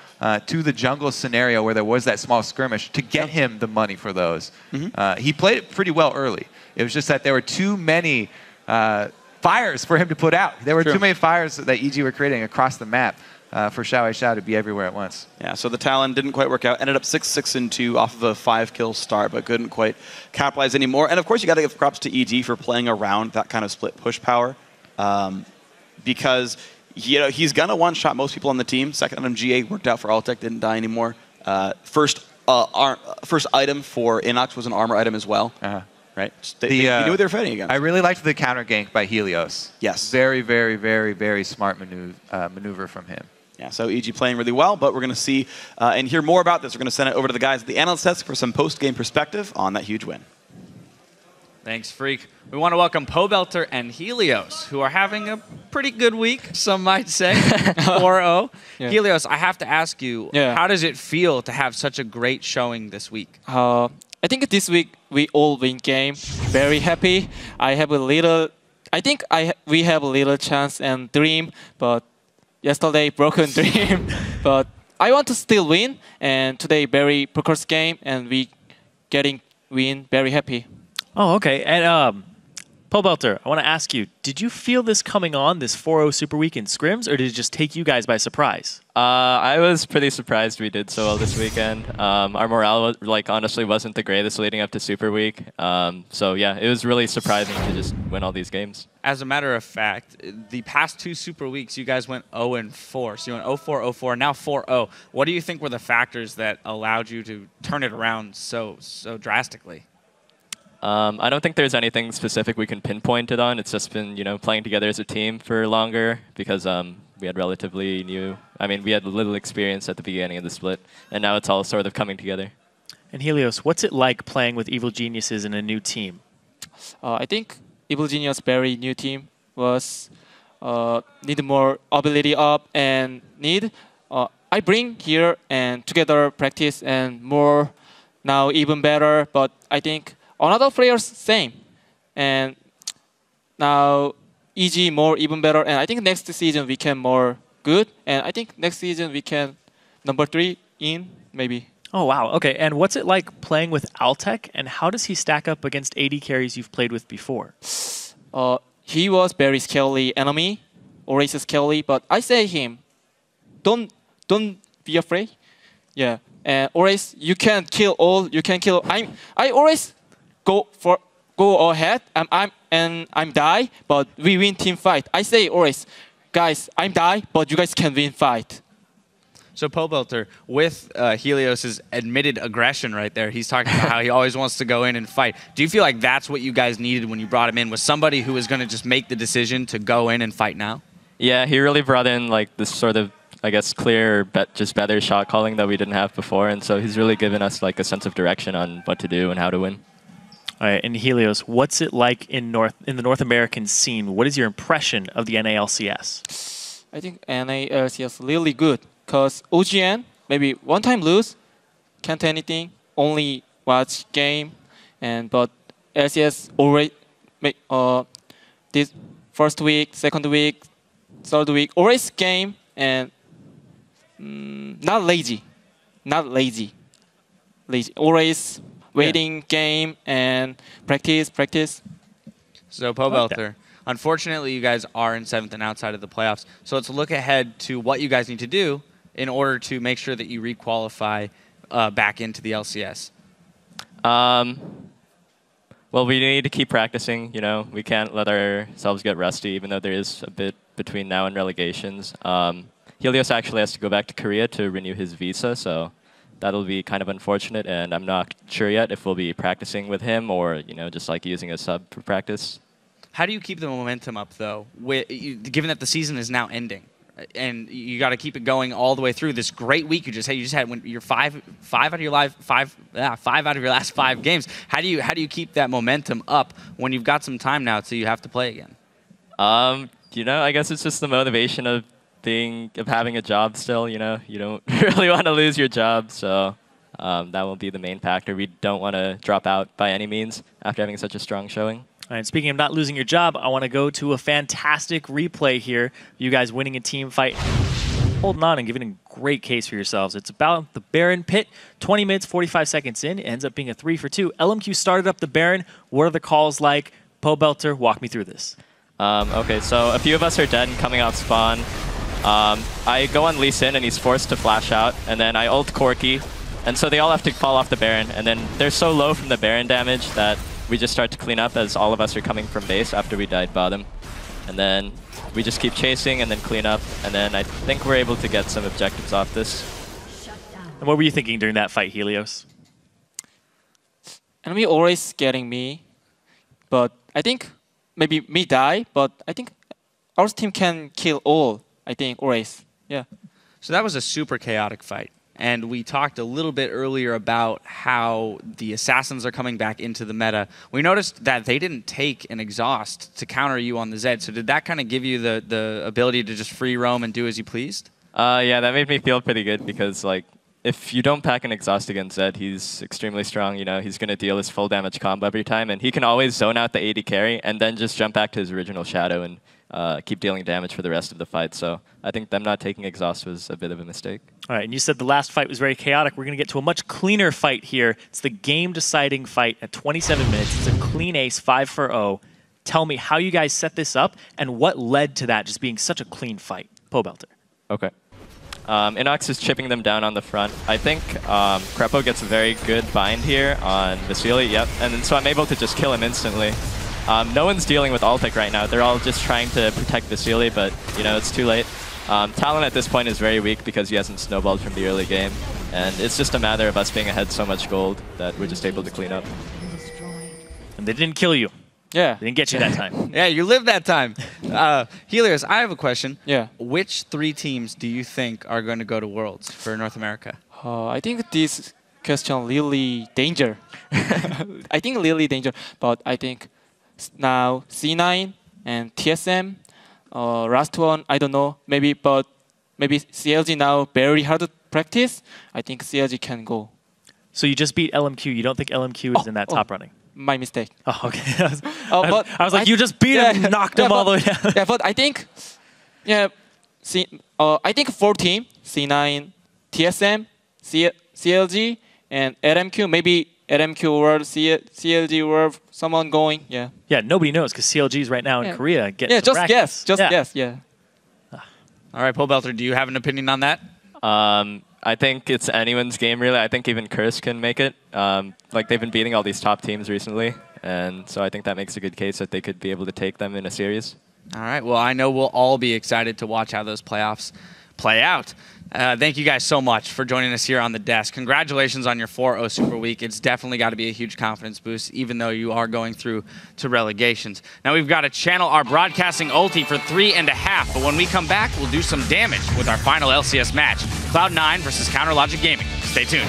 to the jungle scenario where there was that small skirmish to get him the money for those. He played it pretty well early. It was just that there were too many fires for him to put out. There were too many fires that EG were creating across the map. For XiaoWeiXiao to be everywhere at once. Yeah, so the Talon didn't quite work out. Ended up 6-6-2 off of a 5-kill start, but couldn't quite capitalize anymore. And of course, you got to give props to EG for playing around that kind of split push power, because he's gonna one-shot most people on the team. Second item GA worked out for Altec, didn't die anymore. First item for Innox was an armor item as well. Right? They knew what they were fighting against. I really liked the counter gank by Helios. Yes. Very, very, very, very smart maneuver from him. Yeah, so EG playing really well, but we're going to see and hear more about this. We're going to send it over to the guys at the analyst desk for some post-game perspective on that huge win. Thanks, Freak. We want to welcome Pobelter and Helios, who are having a pretty good week, some might say, 4-0. Yeah. Helios, I have to ask you, how does it feel to have such a great showing this week? I think this week we all win game. Very happy. I think we have a little chance and dream, but yesterday broken dream. But I want to still win, and today very focused game, and we getting win. Very happy. Oh, okay. And Pobelter, I want to ask you, did you feel this coming on, this 4-0 Super Week in scrims, or did it just take you guys by surprise? I was pretty surprised we did so well this weekend. Our morale, honestly wasn't the greatest leading up to Super Week. So yeah, it was really surprising to just win all these games. As a matter of fact, the past 2 Super Weeks, you guys went 0-4. So you went 0-4, 0-4, now 4-0. What do you think were the factors that allowed you to turn it around so drastically? I don't think there's anything specific we can pinpoint it on. It's just been, playing together as a team for longer because we had relatively we had little experience at the beginning of the split, and now it's all sort of coming together. And Helios, what's it like playing with Evil Geniuses in a new team? I think Evil Genius very new team was need more ability up and need I bring here and together practice and more now even better. But I think another players same and now EG more even better. And I think next season we can more good. And I think next season we can number 3 in maybe. Oh, wow. Okay. And what's it like playing with Altec? And how does he stack up against AD carries you've played with before? He was very scary enemy, always scary. But I say him, don't be afraid. Yeah. And always you can kill all. You can kill. I always go ahead. I'm die, but we win team fight. I say always, guys, I'm die, but you guys can win fight. So Pobelter, with Helios' admitted aggression right there, he's talking about how he always wants to go in and fight. Do you feel like that's what you guys needed when you brought him in, was somebody who was going to just make the decision to go in and fight now? Yeah, he really brought in like this sort of, I guess, clear, just better shot calling that we didn't have before, and so he's really given us like a sense of direction on what to do and how to win. All right, and Helios, what's it like in the North American scene? What is your impression of the NA LCS? I think NA LCS really good. Because OGN, maybe one time lose, can't do anything, only watch game. But LCS already, this first week, second week, third week, always game and not lazy. Always waiting game and practice. So Pobelter. Unfortunately, you guys are in 7th and outside of the playoffs. So let's look ahead to what you guys need to do in order to make sure that you re-qualify back into the LCS. Well, we need to keep practicing. We can't let ourselves get rusty, even though there is a bit between now and relegations. Helios actually has to go back to Korea to renew his visa, so that'll be kind of unfortunate. And I'm not sure yet if we'll be practicing with him or just like using a sub for practice. How do you keep the momentum up, though, given that the season is now ending? And you got to keep it going all the way through this great week you just had when you're five out of your last 5 games. How do you keep that momentum up when you've got some time now till you have to play again? I guess it's just the motivation of having a job still. You don't really want to lose your job, so that will be the main factor. We don't want to drop out by any means after having such a strong showing. All right, speaking of not losing your job, I want to go to a fantastic replay here. You guys winning a team fight, holding on and giving a great case for yourselves. It's about the Baron pit. 20 minutes, 45 seconds in. It ends up being a 3-for-2. LMQ started up the Baron. What are the calls like? Pobelter, walk me through this. Okay, so a few of us are dead and coming off spawn. I go on Lee Sin and he's forced to flash out, and then I ult Corki, and so they all have to fall off the Baron, and then they're so low from the Baron damage that we just start to clean up as all of us are coming from base after we died bottom. And then we just keep chasing and then clean up, and then I think we're able to get some objectives off this. And what were you thinking during that fight, Helios? Enemy always getting me, but I think maybe me die, but I think our team can kill all, I think, always. Yeah. So that was a super chaotic fight. And we talked a little bit earlier about how the assassins are coming back into the meta. We noticed that they didn't take an exhaust to counter you on the Zed. So did that kind of give you the ability to just free roam and do as you pleased? Yeah, that made me feel pretty good because like if you don't pack an exhaust against Zed, he's extremely strong. He's going to deal his full damage combo every time, and he can always zone out the AD carry and then just jump back to his original shadow and keep dealing damage for the rest of the fight. So I think them not taking exhaust was a bit of a mistake. All right, and you said the last fight was very chaotic. We're going to get to a much cleaner fight here. It's the game-deciding fight at 27 minutes. It's a clean ace, 5-for-0. Tell me how you guys set this up and what led to that just being such a clean fight. Pobelter. Okay. Innox is chipping them down on the front. I think Krepo gets a very good bind here on Vasilii, yep. And then, so I'm able to just kill him instantly. No one's dealing with Altec right now. They're all just trying to protect Vasilii, but it's too late. Talon at this point is very weak because he hasn't snowballed from the early game. And it's just a matter of us being ahead so much gold that we're just able to clean up. And they didn't kill you. Yeah. They didn't get you that time. Yeah, you lived that time. Helios, I have a question. Yeah. Which 3 teams do you think are going to go to Worlds for North America? I think this question really danger. I think really danger, but I think now C9 and TSM, last one, I don't know, maybe CLG now very hard to practice. I think CLG can go. So you just beat LMQ. You don't think LMQ is in that top running? My mistake. Oh, okay. But I was like, you just beat him, knocked him all the way down. Yeah, but I think, I think 4 team, C9, TSM, CLG, and LMQ. Maybe LMQ World, CLG World, someone going. Yeah. Yeah, nobody knows because CLG is right now in Korea getting just guess. Just guess. Yeah. All right, Pobelter, do you have an opinion on that? I think it's anyone's game, really. I think even Curse can make it. Like, they've been beating all these top teams recently, and so I think that makes a good case that they could be able to take them in a series. All right, well, I know we'll all be excited to watch how those playoffs play out. Thank you guys so much for joining us here on the desk. Congratulations on your 4-0 Super Week. It's definitely got to be a huge confidence boost, even though you are going through to relegations. Now we've got to channel our broadcasting ulti for 3.5, but when we come back, we'll do some damage with our final LCS match, Cloud9 versus Counter Logic Gaming. Stay tuned.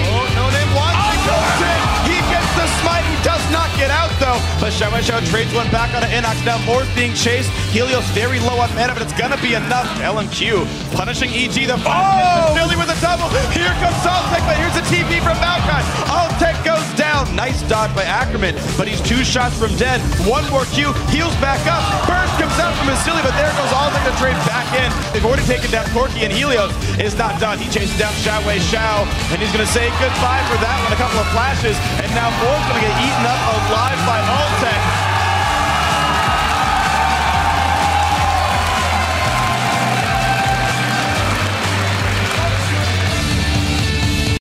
Oh, NoName wants to go in. He gets the smite. He does not get out, though. But XiaoWeiXiao trades one back on an Innox. Now Moore's being chased. Helios very low on mana, but it's going to be enough. LMQ punishing EG. The Philly with a double. Here comes Altec, but here's a TP from Maokai. Altec goes down. Nice dodge by Ackerman, but he's 2 shots from dead. One more Q. Heals back up. Burst comes out from Vasilii, but there goes Altec to trade back in. They've already taken down Corki, and Helios is not done. He chases down XiaoWeiXiao, and he's going to say goodbye for that one. A couple of flashes, and now Moore's going to get eaten up alive by Altec.